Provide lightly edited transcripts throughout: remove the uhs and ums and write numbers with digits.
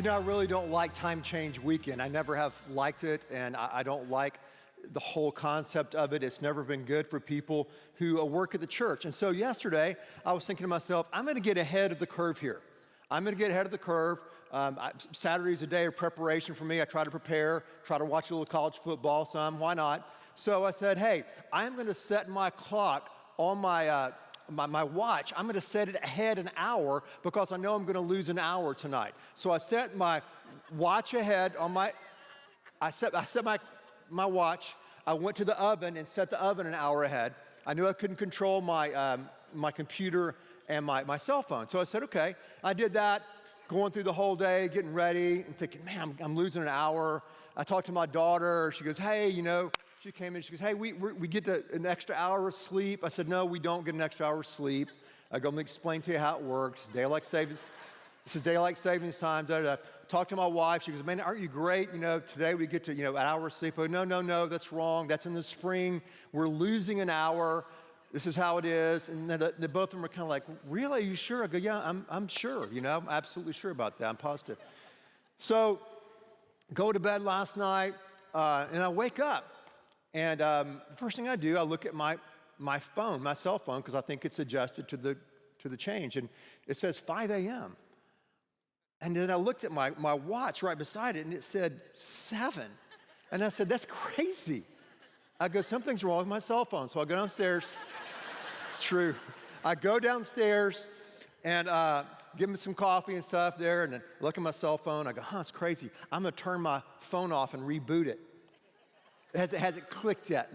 I really don't like time change weekend. I never have liked it, and I don't like the whole concept of it. It's never been good for people who work at the church. And so yesterday, I was thinking to myself, I'm gonna get ahead of the curve here. I'm gonna get ahead of the curve. Saturday's a day of preparation for me. I try to prepare, try to watch a little college football some, why not? So I said, hey, I'm gonna set my clock on my watch. I'm gonna set it ahead an hour because I know I'm gonna lose an hour tonight. So I set my watch ahead on I set my watch. I went to the oven and set the oven an hour ahead. I knew I couldn't control my computer and my cell phone. So I said, okay. I did that, going through the whole day, getting ready, and thinking, man, I'm losing an hour. I talked to my daughter. She goes, hey, she came in, she goes, hey, we get an extra hour of sleep. I said, no, we don't get an extra hour of sleep. I go, let me explain to you how it works. This is daylight savings time. Talk to my wife. She goes, man, aren't you great? Today we get to, an hour of sleep. I go, no, that's wrong. That's in the spring. We're losing an hour. This is how it is. And then both of them are kind of like, really, are you sure? I go, yeah, I'm sure. I'm absolutely sure about that. I'm positive. So go to bed last night, and I wake up. And the first thing I do, I look at my phone, my cell phone, because I think it's adjusted to the change. And it says 5 a.m. And then I looked at my watch right beside it, and it said 7. And I said, that's crazy. I go, something's wrong with my cell phone. So I go downstairs. It's true. I go downstairs and give me some coffee and stuff there, and then look at my cell phone. I go, it's crazy. I'm gonna turn my phone off and reboot it. It hasn't clicked yet,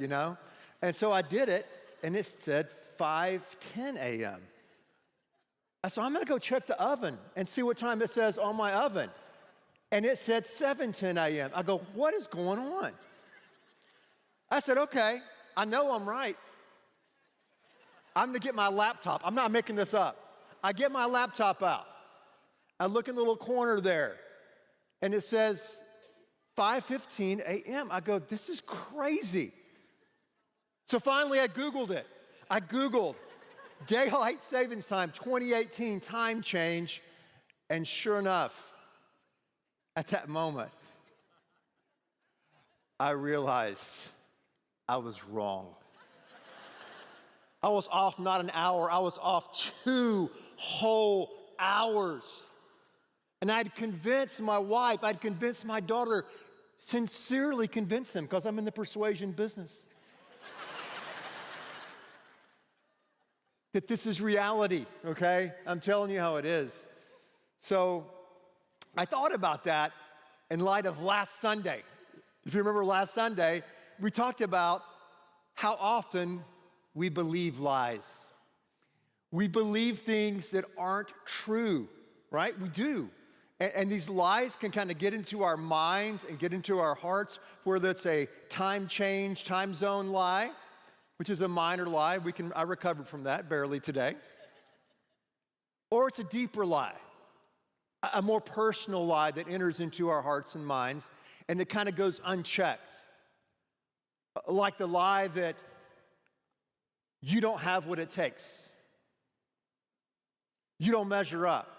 And so I did it, and it said 5:10 a.m. So I'm gonna go check the oven and see what time it says on my oven. And it said 7:10 a.m. I go, what is going on? I said, okay, I know I'm right. I'm gonna get my laptop. I'm not making this up. I get my laptop out. I look in the little corner there, and it says 5:15 a.m. I go, this is crazy. So finally I Googled it. I Googled daylight savings time 2018 time change, and sure enough, at that moment, I realized I was wrong. I was off not an hour, I was off 2 whole hours. And I'd convinced my wife, I'd convinced my daughter, sincerely convinced them, because I'm in the persuasion business, that this is reality, okay? I'm telling you how it is. So I thought about that in light of last Sunday. If you remember last Sunday, we talked about how often we believe lies. We believe things that aren't true, right? We do. And these lies can kind of get into our minds and get into our hearts, whether it's a time change, time zone lie, which is a minor lie. I recovered from that barely today. Or it's a deeper lie, a more personal lie that enters into our hearts and minds, and it kind of goes unchecked. Like the lie that you don't have what it takes. You don't measure up.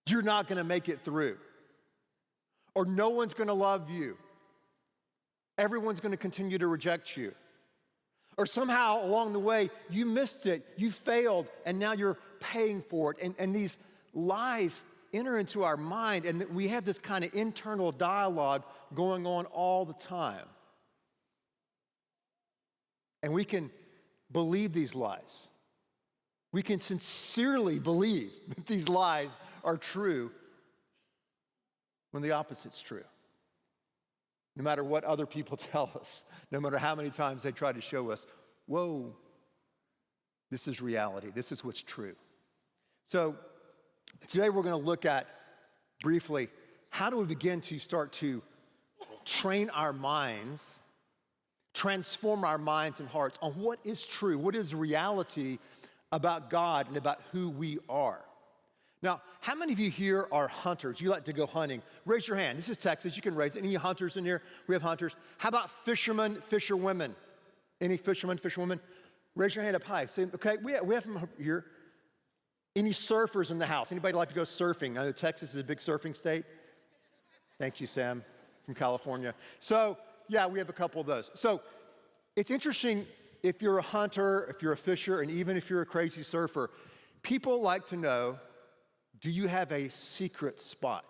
You're not gonna make it through. Or no one's gonna love you. Everyone's gonna continue to reject you. Or somehow along the way, you missed it, you failed, and now you're paying for it. And these lies enter into our mind, and we have this kind of internal dialogue going on all the time. And we can believe these lies. We can sincerely believe that these lies are true when the opposite's true. No matter what other people tell us, no matter how many times they try to show us, whoa, this is reality, this is what's true. So today we're gonna look at, briefly, how do we begin to start to train our minds, transform our minds and hearts on what is true, what is reality about God and about who we are. Now, how many of you here are hunters? You like to go hunting? Raise your hand. This is Texas. You can raise it. Any hunters in here? We have hunters. How about fishermen, fisherwomen? Any fishermen, fisherwomen? Raise your hand up high. Say, okay, we have them here. Any surfers in the house? Anybody like to go surfing? I know Texas is a big surfing state. Thank you, Sam, from California. So, yeah, we have a couple of those. So, it's interesting if you're a hunter, if you're a fisher, and even if you're a crazy surfer, people like to know, do you have a secret spot?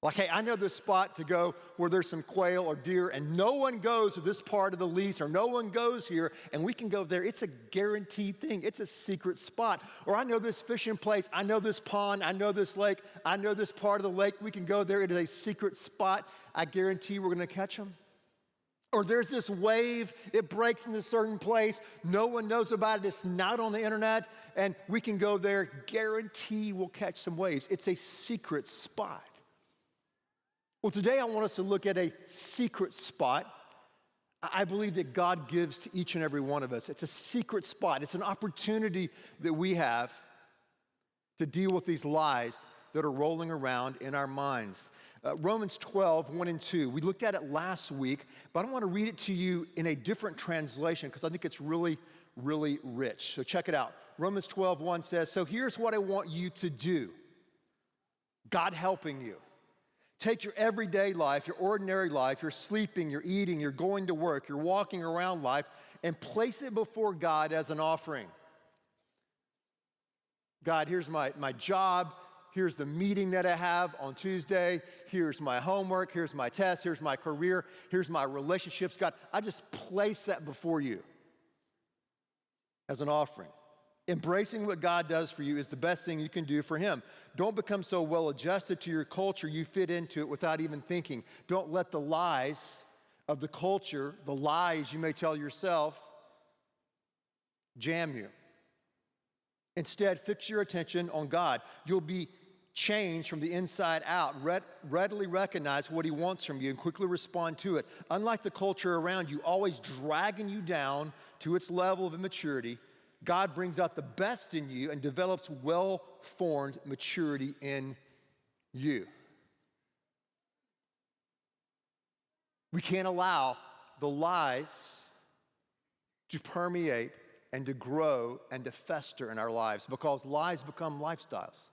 Like, hey, I know this spot to go where there's some quail or deer, and no one goes to this part of the lease, or no one goes here, and we can go there. It's a guaranteed thing. It's a secret spot. Or I know this fishing place. I know this pond. I know this lake. I know this part of the lake. We can go there. It is a secret spot. I guarantee we're going to catch them. Or there's this wave. It breaks in a certain place. No one knows about it. It's not on the internet, and we can go there. Guarantee we'll catch some waves. It's a secret spot. Well, today I want us to look at a secret spot I believe that God gives to each and every one of us. It's a secret spot. It's an opportunity that we have to deal with these lies that are rolling around in our minds. Romans 12, 1 and 2. We looked at it last week, but I want to read it to you in a different translation because I think it's really, really rich. So check it out. Romans 12, 1 says, so here's what I want you to do. God helping you. Take your everyday life, your ordinary life, you're sleeping, you're eating, you're going to work, you're walking around life, and place it before God as an offering. God, here's my job, here's the meeting that I have on Tuesday, here's my homework, here's my test, here's my career, here's my relationships. God, I just place that before you as an offering. Embracing what God does for you is the best thing you can do for him. Don't become so well adjusted to your culture you fit into it without even thinking. Don't let the lies of the culture, the lies you may tell yourself, jam you. Instead, fix your attention on God. You'll be changed from the inside out. Readily recognize what he wants from you and quickly respond to it. Unlike the culture around you, always dragging you down to its level of immaturity, God brings out the best in you and develops well-formed maturity in you. We can't allow the lies to permeate and to grow and to fester in our lives because lies become lifestyles.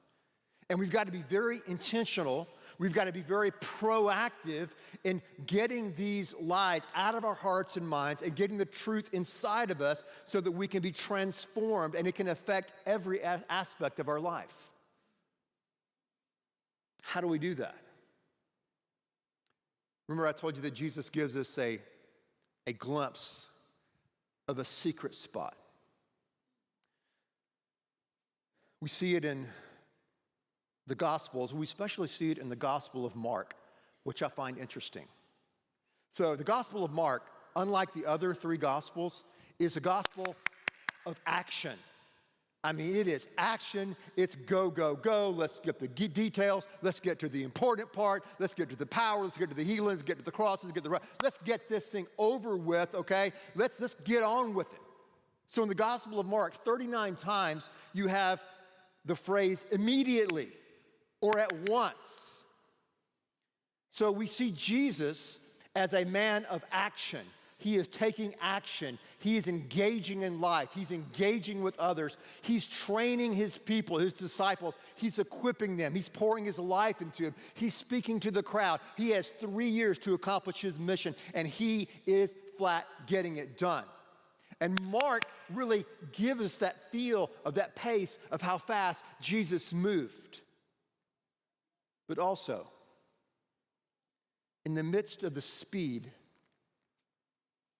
And we've got to be very intentional. We've got to be very proactive in getting these lies out of our hearts and minds and getting the truth inside of us so that we can be transformed and it can affect every aspect of our life. How do we do that? Remember I told you that Jesus gives us a glimpse of a secret spot. We see it in the Gospels. We especially see it in the Gospel of Mark, which I find interesting. So the Gospel of Mark, unlike the other three Gospels, is a gospel of action. I mean, it is action. It's go, go, go. Let's get the details. Let's get to the important part. Let's get to the power. Let's get to the healing. Let's get to the cross. Let's get this thing over with, okay? Let's get on with it. So in the Gospel of Mark, 39 times you have the phrase immediately or at once. So we see Jesus as a man of action. He is taking action. He is engaging in life. He's engaging with others. He's training his people, his disciples. He's equipping them. He's pouring his life into them. He's speaking to the crowd. He has 3 years to accomplish his mission, and he is flat getting it done. And Mark really gives us that feel of that pace of how fast Jesus moved. But also, in the midst of the speed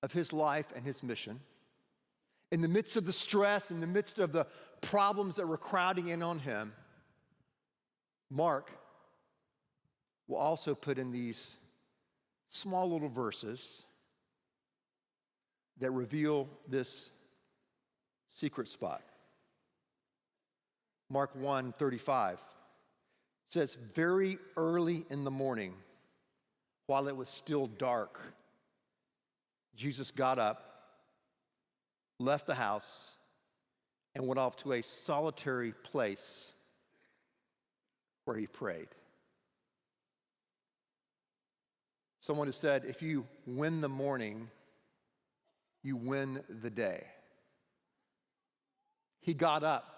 of his life and his mission, in the midst of the stress, in the midst of the problems that were crowding in on him, Mark will also put in these small little verses that reveal this secret spot. Mark 1:35 says, very early in the morning, while it was still dark, Jesus got up, left the house, and went off to a solitary place where he prayed. Someone has said, if you win the morning, you win the day. He got up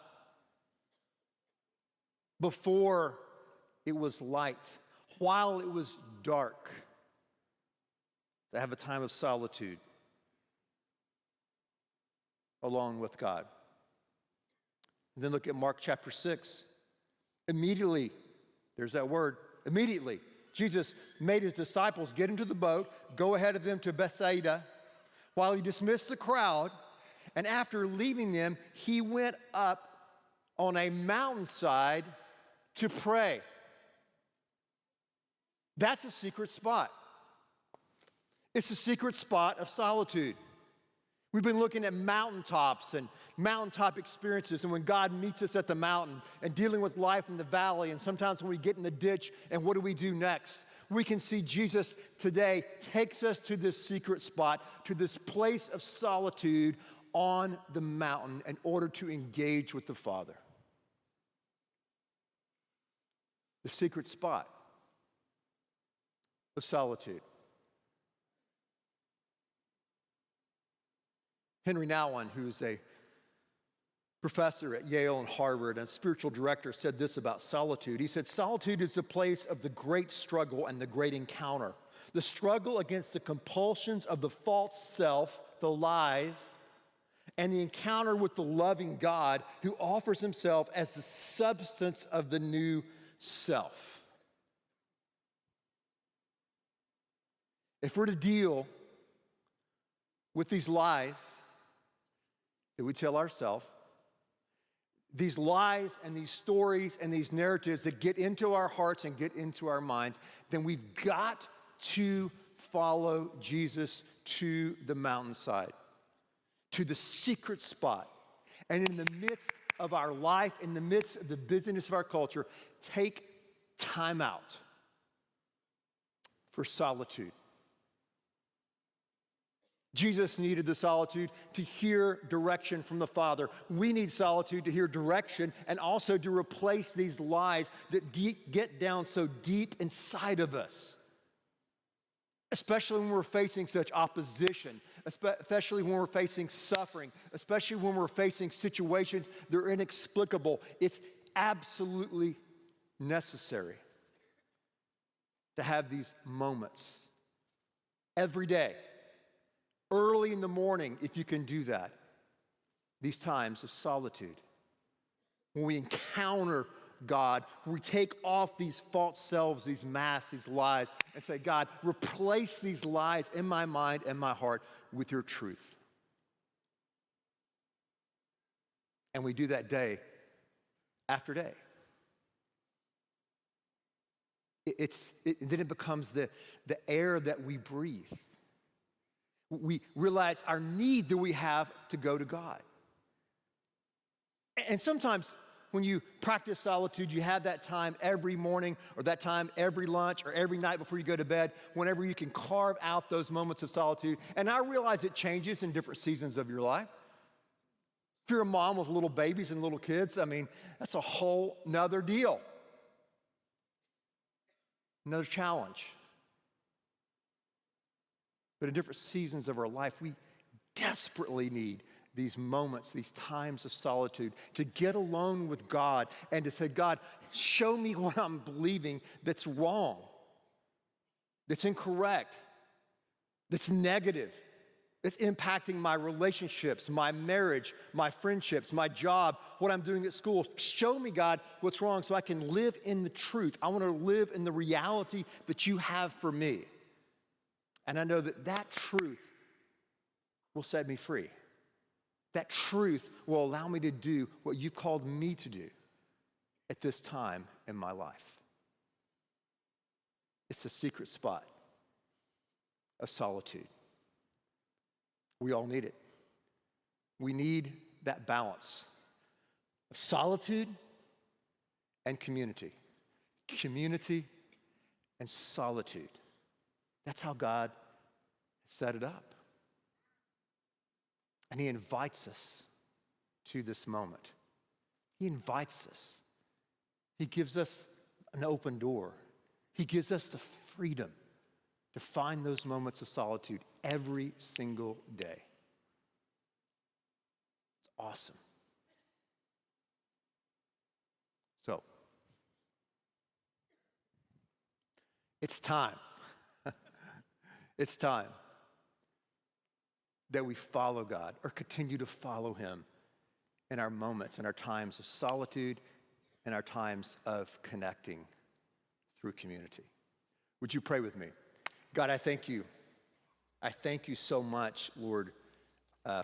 before it was light, while it was dark, to have a time of solitude alone with God. And then look at Mark chapter 6. Immediately, there's that word, immediately, Jesus made his disciples get into the boat, go ahead of them to Bethsaida, while he dismissed the crowd, and after leaving them, he went up on a mountainside to pray. That's a secret spot. It's a secret spot of solitude. We've been looking at mountaintops and mountaintop experiences, and when God meets us at the mountain and dealing with life in the valley, and sometimes when we get in the ditch and what do we do next? We can see Jesus today takes us to this secret spot, to this place of solitude on the mountain in order to engage with the Father. The secret spot of solitude. Henry Nouwen, who's a professor at Yale and Harvard and spiritual director, said this about solitude. He said, solitude is the place of the great struggle and the great encounter. The struggle against the compulsions of the false self, the lies, and the encounter with the loving God who offers himself as the substance of the new self. If we're to deal with these lies that we tell ourselves, these lies and these stories and these narratives that get into our hearts and get into our minds, then we've got to follow Jesus to the mountainside, to the secret spot. And in the midst of our life, in the midst of the busyness of our culture, take time out for solitude. Jesus needed the solitude to hear direction from the Father. We need solitude to hear direction and also to replace these lies that get down so deep inside of us. Especially when we're facing such opposition, especially when we're facing suffering, especially when we're facing situations that are inexplicable. It's absolutely necessary to have these moments every day. Early in the morning, if you can do that, these times of solitude. When we encounter God, when we take off these false selves, these masks, these lies, and say, God, replace these lies in my mind and my heart with your truth. And we do that day after day. Then it becomes the air that we breathe. We realize our need that we have to go to God. And sometimes when you practice solitude, you have that time every morning or that time every lunch or every night before you go to bed, whenever you can carve out those moments of solitude. And I realize it changes in different seasons of your life. If you're a mom with little babies and little kids, I mean, that's a whole nother deal. Another challenge. But in different seasons of our life, we desperately need these moments, these times of solitude, to get alone with God and to say, God, show me what I'm believing that's wrong, that's incorrect, that's negative, that's impacting my relationships, my marriage, my friendships, my job, what I'm doing at school. Show me, God, what's wrong so I can live in the truth. I want to live in the reality that you have for me. And I know that that truth will set me free. That truth will allow me to do what you've called me to do at this time in my life. It's a secret spot of solitude. We all need it. We need that balance of solitude and community. Community and solitude. That's how God set it up. And he invites us to this moment. He invites us. He gives us an open door. He gives us the freedom to find those moments of solitude every single day. It's awesome. So, It's time. It's time that we follow God or continue to follow him in our moments, in our times of solitude, in our times of connecting through community. Would you pray with me? God, I thank you. I thank you so much, Lord,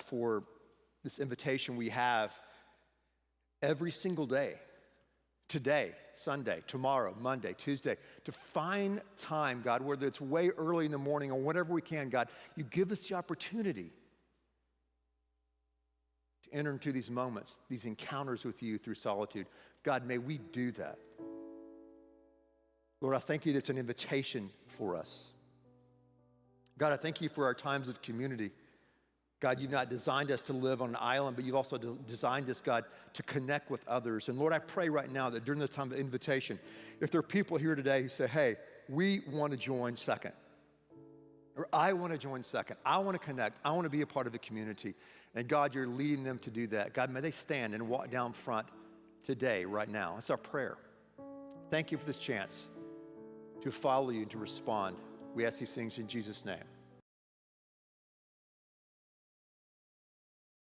for this invitation we have every single day. Today, Sunday, tomorrow, Monday, Tuesday, to find time, God, whether it's way early in the morning or whatever we can, God, you give us the opportunity to enter into these moments, these encounters with you through solitude. God, may we do that. Lord, I thank you that it's an invitation for us. God, I thank you for our times of community. God, you've not designed us to live on an island, but you've also designed us, God, to connect with others. And Lord, I pray right now that during this time of invitation, if there are people here today who say, hey, we want to join second, or I want to join second, I want to connect, I want to be a part of the community, and God, you're leading them to do that. God, may they stand and walk down front today, right now. That's our prayer. Thank you for this chance to follow you and to respond. We ask these things in Jesus' name.